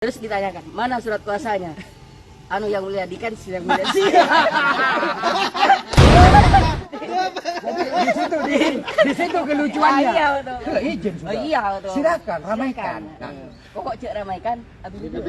Terus ditanyakan, mana surat kuasanya? Anu yang mulia Dikan yang mulia. Di situ kelucuannya. Iya betul. Izin sudah. Iya betul. Silakan ramaikan. Nah, pokok cek ramaikan. Habis itu.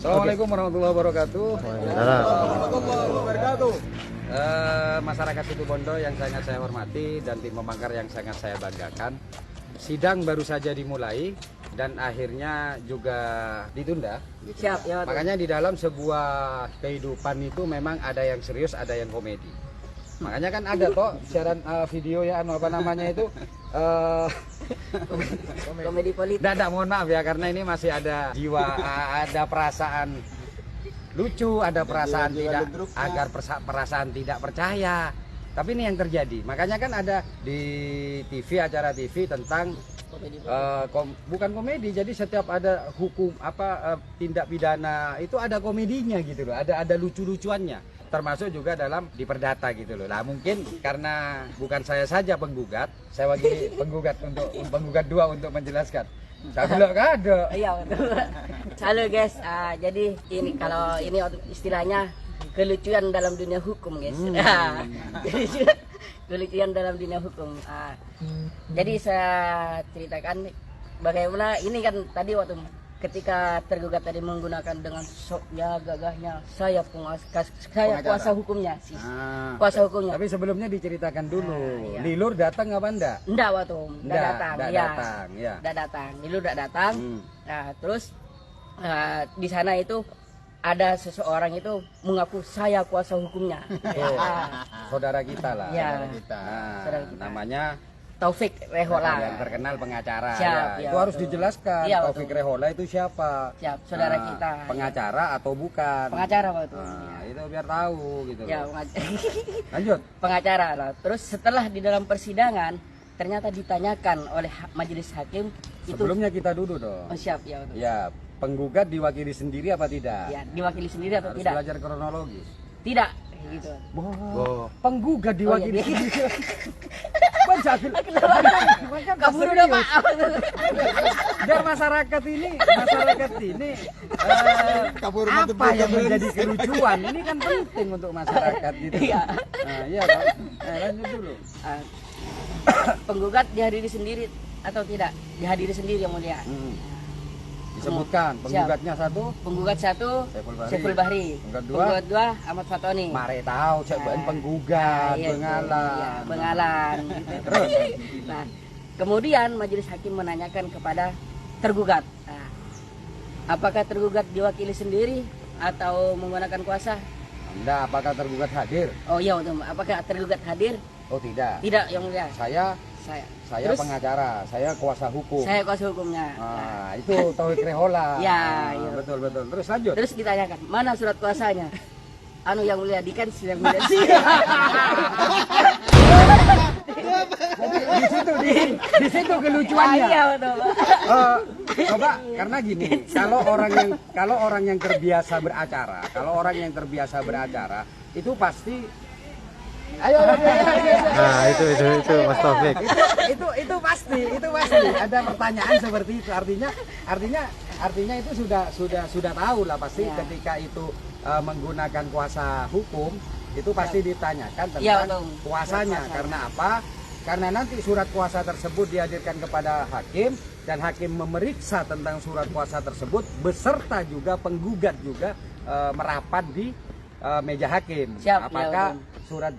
Assalamualaikum warahmatullahi wabarakatuh. Masyarakat Situbondo yang sangat saya hormati dan tim pemangkar yang sangat saya banggakan. Sidang baru saja dimulai dan akhirnya juga ditunda. Siap ya. Makanya di dalam sebuah kehidupan itu memang ada yang serius, ada yang komedi. Makanya kan ada toh siaran video ya apa namanya itu Komedi politik. Tidak, mohon maaf ya karena ini masih ada jiwa, ada perasaan lucu, ada perasaan tidak agar perasaan tidak percaya. Tapi ini yang terjadi. Makanya kan ada di TV, acara TV tentang bukan komedi. Jadi setiap ada hukum tindak pidana itu ada komedinya gitu loh. Ada lucu-lucuannya. Termasuk juga dalam di perdata gitu loh. Nah mungkin karena bukan saya saja penggugat, saya wakili penggugat dua untuk menjelaskan. Saya bilang ada. Iya betul. Halo guys, jadi ini kalau ini istilahnya kelucuan dalam dunia hukum guys. Kelucuan dalam dunia hukum. Jadi saya ceritakan bagaimana ini kan tadi waktu ketika tergugat tadi menggunakan dengan soknya, gagahnya, saya kuasa hukumnya sih. Kuasa hukumnya. Tapi sebelumnya diceritakan dulu. Iya. Lilur datang apa enggak? Enggak waktu, enggak datang. Ya. Enggak datang. Lilur enggak datang. Nah, terus di sana itu ada seseorang itu mengaku saya kuasa hukumnya. Saudara kita lah. Ya. Saudara kita. Saudara kita. Namanya Taufik Rehola. yang terkenal pengacara. Siap, ya. ya, Itu harus betul. dijelaskan. Iya, Taufik betul. Rehola itu siapa? Siap, saudara kita. Pengacara atau bukan? Pengacara waktu. Nah, itu biar tahu gitu. Ya, loh. Lanjut. pengacara lah. Terus setelah di dalam persidangan ternyata ditanyakan oleh majelis hakim itu. Sebelumnya kita duduk dong. Oh, siap ya. Betul. Ya, penggugat diwakili sendiri apa tidak? Ya, diwakili sendiri atau Harus tidak? belajar kronologis. Tidak, gitu. Penggugat diwakili iya. sendiri. Bacakin. Kabur udah maaf. Biar masyarakat ini apa yang menjadi kelucuan ini kan penting untuk masyarakat gitu. Iya. Nah, iya Pak. Lanjut dulu. Penggugat dihadiri sendiri atau tidak? Dihadiri sendiri yang mulia. Disebutkan penggugatnya satu, Penggugat satu Saiful Bahri. Penggugat dua Ahmad Fatoni. mare tahu cek penggugat, Iya, pengalan. iya, pengalan. Gitu. Terus? Nah, kemudian majelis hakim menanyakan kepada tergugat, apakah tergugat diwakili sendiri atau menggunakan kuasa? Anda apakah tergugat hadir? Oh iya, betul. Apakah tergugat hadir? Oh tidak. Tidak, yang mulia. Saya Terus, pengacara, saya kuasa hukum. saya kuasa hukumnya. Nah, itu Taufik Rehola. Ya, iya. Betul. Terus lanjut. Terus ditanyakan, mana surat kuasanya? Anu yang mulia Dikan yang mulia. Di situ kelucuannya. Iya, betul. Coba karena gini, kalau orang yang terbiasa beracara, itu pasti Nah, itu Mas Taufik. itu pasti ada pertanyaan seperti itu. Artinya itu sudah tahu lah pasti Ya. ketika itu menggunakan kuasa hukum itu pasti ditanyakan tentang Ya, betul. kuasanya. Karena apa? Karena nanti surat kuasa tersebut dihadirkan kepada hakim dan hakim memeriksa tentang surat kuasa tersebut beserta juga penggugat juga merapat di meja hakim. Siap, Apakah ya, surat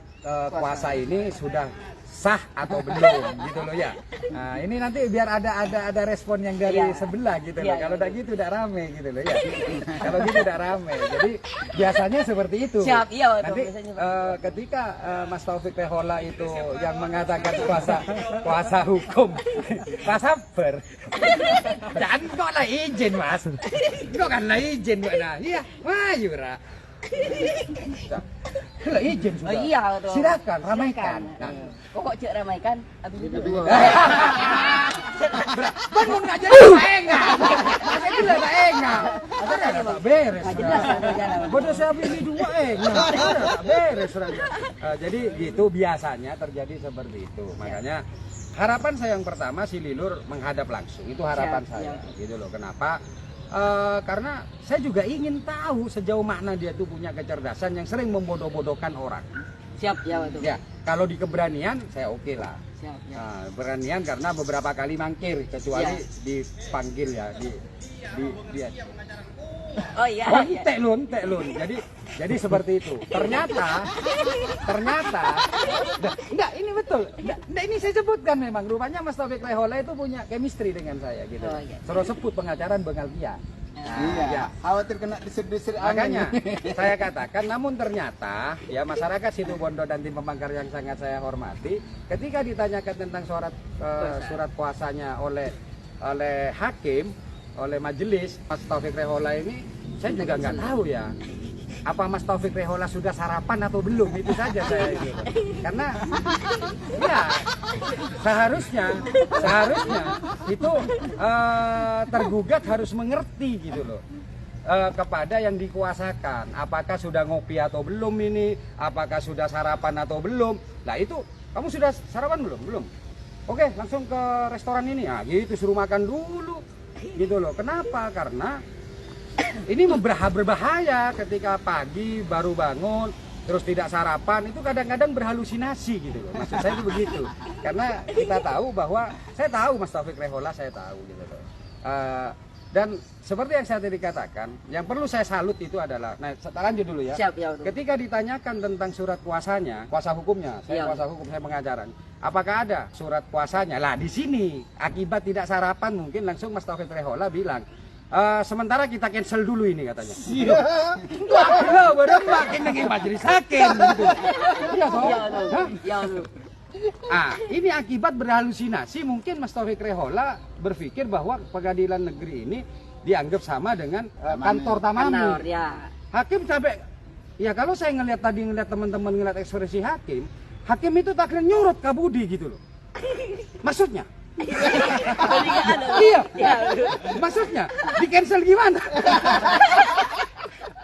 kuasa ini sudah sah atau belum gitu loh ya. Nah, ini nanti biar ada respon yang dari Iya. sebelah gitu loh. Iya, Kalau iya. udah gitu udah rame gitu loh ya. Kalau gitu udah rame. Jadi biasanya seperti itu. Siap, iya, betul. Nanti Biasanya seperti itu. ketika Mas Taufik Rehola itu yang mengatakan kuasa hukum, Pak sabar. Jangan kok lah izin Mas. Kok kan lah izin Mbak. Nah, iya, wah yura. Lah izin sudah. Oh iya betul. Silakan ramaikan. Silakan. Nah, Pokok cek ramaikan habis itu. bangun nggak jadi tak enggak. Masa itu lah tak enggak. Ada tak beres. Nggak jelas ada jalan. Bodoh saya ini dua enggak. Ada tak beres. Jadi gitu biasanya terjadi seperti itu. Makanya harapan saya yang pertama si Lilur menghadap langsung. Itu harapan Siap, saya. siap. Gitu loh. Kenapa? Karena saya juga ingin tahu sejauh mana dia tuh punya kecerdasan yang sering membodoh-bodohkan orang. Siap ya betul. Ya, kalau di keberanian saya oke lah. Siap ya. Nah, beranian karena beberapa kali mangkir kecuali Ya. dipanggil ya di Oh iya. oh, iya. tek lun. Jadi seperti itu. Ternyata enggak ini betul. Enggak ini saya sebutkan memang rupanya Mas Taufik Rehola itu punya chemistry dengan saya gitu. Oh, iya. Terus sebut pengacara Bengal Kia. Iya. Ya. Khawatir kena disir-disir Makanya angin. saya katakan, namun ternyata ya masyarakat Situbondo dan tim pembangkar yang sangat saya hormati, ketika ditanyakan tentang surat kuasanya oleh hakim, oleh majelis, Mas Taufik Rehola ini saya juga nggak tahu ya. Apa Mas Taufik Rehola sudah sarapan atau belum, itu saja saya itu. Karena ya seharusnya itu tergugat harus mengerti gitu loh kepada yang dikuasakan. Apakah sudah ngopi atau belum ini, apakah sudah sarapan atau belum. Nah itu kamu sudah sarapan belum? Belum. Oke, langsung ke restoran ini. Nah gitu, suruh makan dulu gitu loh. Kenapa? Karena ini berbahaya ketika pagi baru bangun terus tidak sarapan, itu kadang-kadang berhalusinasi gitu loh. Maksud saya itu begitu. Karena kita tahu bahwa saya tahu Mas Taufik Rehola, saya tahu gitu loh. Dan seperti yang saya tadi katakan, yang perlu saya salut itu adalah, nah saya lanjut dulu ya. Siap ya betul. Ketika ditanyakan tentang surat kuasanya, kuasa hukumnya, saya Iya. kuasa hukum, saya pengacara. Apakah ada surat kuasanya? Lah di sini akibat tidak sarapan mungkin langsung Mas Taufik Rehola bilang, sementara kita cancel dulu ini katanya. Iya. Wah, baru makin dengan majelis hakim gitu. Iya toh? Ya betul. Hah? Ya betul. Ini akibat berhalusinasi. Mungkin Mas Taufik Rehola berpikir bahwa pengadilan negeri ini dianggap sama dengan kantor Tamami. Kantor ya. Hakim sampai, ya kalau saya ngelihat teman-teman ngelihat ekspresi hakim itu tak kira nyurut ke Budi gitu loh. Maksudnya? Jadi nggak ada. Iya. Ya betul. Maksudnya di cancel gimana?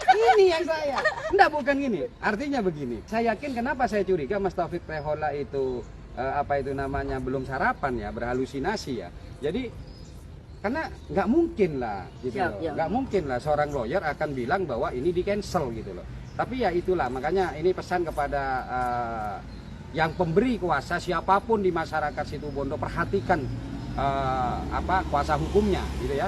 Ini yang saya. Enggak, bukan gini. Artinya begini. Saya yakin kenapa saya curiga Mas Taufik Rehola itu belum sarapan ya, berhalusinasi ya. Jadi karena nggak mungkin lah gitu Siap, loh. ya. Nggak mungkin lah seorang lawyer akan bilang bahwa ini di cancel gitu loh. Tapi ya itulah, makanya ini pesan kepada yang pemberi kuasa, siapapun di masyarakat Situbondo, perhatikan kuasa hukumnya gitu ya.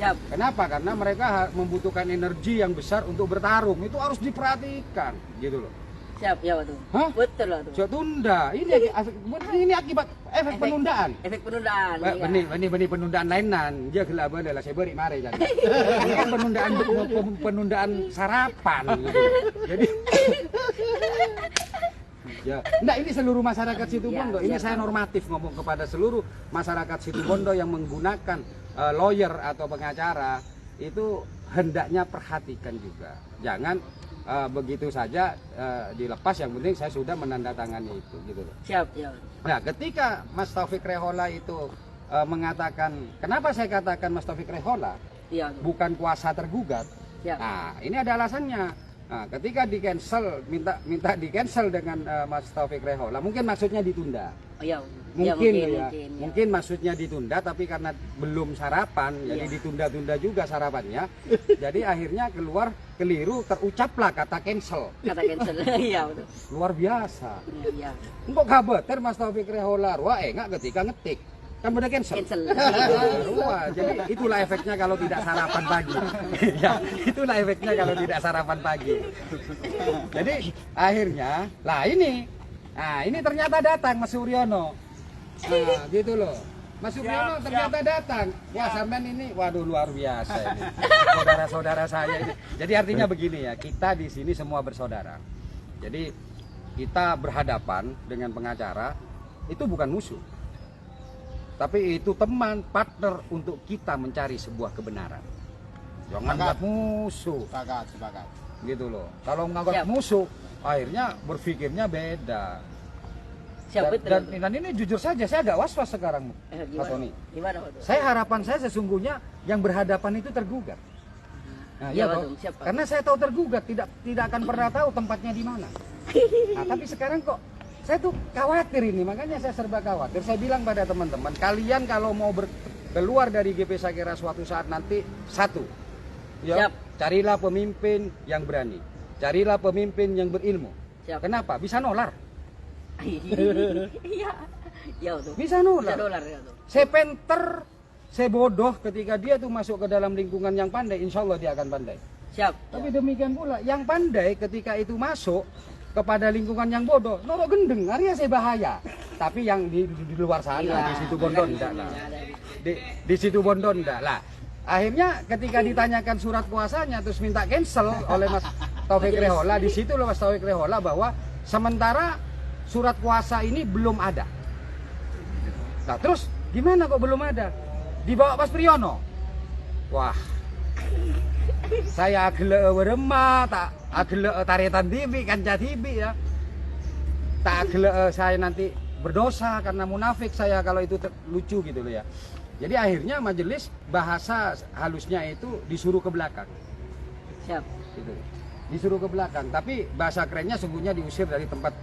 Siap. Kenapa? Karena mereka membutuhkan energi yang besar untuk bertarung. Itu harus diperhatikan gitu loh. Siap ya betul. Hah? Betul lah tuh. Saya tunda. Ini akibat efek penundaan. Efek penundaan. Iya. Benih penundaan lainan. Dia gelap adalah saya beri mare jadi. Ini kan penundaan sarapan gitu. Jadi ya, enggak, ini seluruh masyarakat Situbondo. Ya, Ini siap. saya normatif ngomong kepada seluruh masyarakat Situbondo yang menggunakan lawyer atau pengacara, itu hendaknya perhatikan juga. Jangan begitu saja dilepas, yang penting saya sudah menandatangani itu gitu loh. Siap ya. Nah, ketika Mas Taufik Rehola itu mengatakan, kenapa saya katakan Mas Taufik Rehola Iya. bukan kuasa tergugat? Siap. Nah, ini ada alasannya. Nah, ketika di cancel, minta di cancel dengan Mas Taufik Rehola, mungkin maksudnya ditunda. Oh iya. Mungkin Ya, ya, ya. mungkin maksudnya ditunda, tapi karena belum sarapan, jadi Iya. ditunda-tunda juga sarapannya. Jadi akhirnya keluar keliru, terucaplah kata cancel. Kata cancel. Iya betul. Luar biasa. Iya. Kok kabar Mas Taufik Rehola, wah enggak ketika ngetik. Kan udah cancel. Cancel. Wah, jadi itulah efeknya kalau tidak sarapan pagi. Ya, itulah efeknya kalau tidak sarapan pagi. Jadi akhirnya, ini ternyata datang Mas Suryono. Nah, gitu loh. Mas Suryono ternyata datang. Wah, sampean ini, waduh luar biasa ini. Saudara-saudara saya ini. Jadi artinya begini ya, kita di sini semua bersaudara. Jadi kita berhadapan dengan pengacara, itu bukan musuh. Tapi itu teman, partner untuk kita mencari sebuah kebenaran. Jangan buat musuh. Sepakat. gitu loh. Kalau menganggap Siap. musuh, akhirnya berpikirnya beda. Siap betul. Dan ini jujur saja, saya agak was-was sekarang, Pak Gimana? Tony. Gimana Pak Tum? Saya harapan saya sesungguhnya yang berhadapan itu tergugat. Nah, Iya, Pak toh. Tum. Siap, Pak. Karena saya tahu tergugat, tidak akan pernah tahu tempatnya di mana. Nah, tapi sekarang kok saya tuh khawatir ini, makanya saya serba khawatir. Saya bilang pada teman-teman, kalian kalau mau keluar dari GP Sakira suatu saat nanti, satu, ya, Siap. carilah pemimpin yang berani, carilah pemimpin yang berilmu. Siap. Kenapa? Bisa nolar, Iya. Ya tuh. bisa nolar. Bisa dolar ya tuh. Saya pinter, saya bodoh ketika dia tuh masuk ke dalam lingkungan yang pandai, insya Allah dia akan pandai. Siap. Tapi demikian pula, yang pandai ketika itu masuk kepada lingkungan yang bodoh, norok gendeng, artinya saya bahaya. Tapi yang di luar sana, Iya. di situ Bondo enggak lah. Di situ Bondo enggak lah. Akhirnya ketika ditanyakan surat kuasanya terus minta cancel oleh Mas Taufik Rehola, di situ loh Mas Taufik Rehola bahwa sementara surat kuasa ini belum ada. Nah, terus gimana kok belum ada? Dibawa Mas Priyono. Wah. Saya agele werema, tak agele taretan TV, kanca TV ya. Tak agele saya nanti berdosa karena munafik saya kalau itu lucu gitu loh ya. Jadi akhirnya majelis bahasa halusnya itu disuruh ke belakang. Siap. Gitu. Disuruh ke belakang, tapi bahasa kerennya sungguhnya diusir dari tempat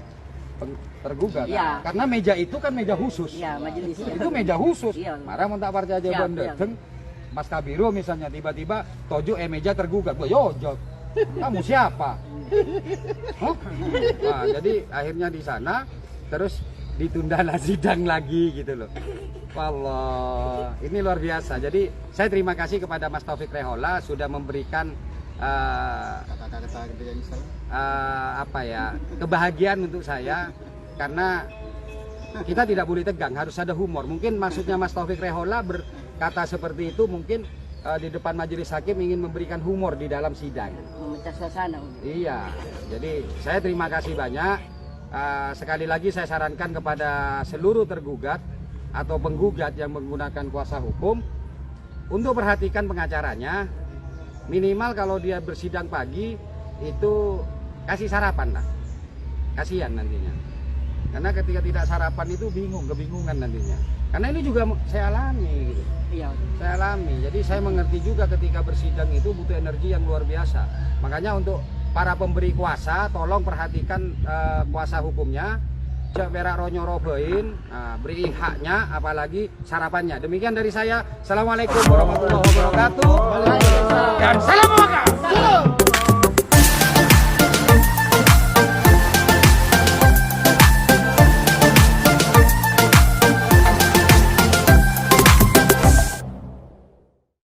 tergugat. Iya. Karena meja itu kan meja khusus. Iya, majelis. Itu meja khusus. Iya. Marah mentak parca aja Siap, bandeng. Mas Kabiro misalnya tiba-tiba tojo meja tergugat. Gua yo, kamu siapa? Hah? Nah, jadi akhirnya di sana terus ditundalah sidang lagi gitu loh. Wallah, ini luar biasa. Jadi saya terima kasih kepada Mas Taufik Rehola sudah memberikan apa ya, kebahagiaan untuk saya, karena kita tidak boleh tegang, harus ada humor. Mungkin maksudnya Mas Taufik Rehola berkata seperti itu mungkin di depan majelis hakim ingin memberikan humor di dalam sidang. Memecah suasana. Iya, jadi saya terima kasih banyak. Sekali lagi saya sarankan kepada seluruh tergugat atau penggugat yang menggunakan kuasa hukum untuk perhatikan pengacaranya. Minimal kalau dia bersidang pagi itu kasih sarapan lah, kasihan nantinya. Karena ketika tidak sarapan itu kebingungan nantinya. Karena ini juga saya alami gitu. Iya. Saya alami, jadi saya mengerti juga ketika bersidang itu butuh energi yang luar biasa. Makanya untuk para pemberi kuasa, tolong perhatikan kuasa hukumnya. Cek berak ronyo roboin, beri haknya, apalagi sarapannya. Demikian dari saya. Assalamualaikum warahmatullahi wabarakatuh. Dan salam makan.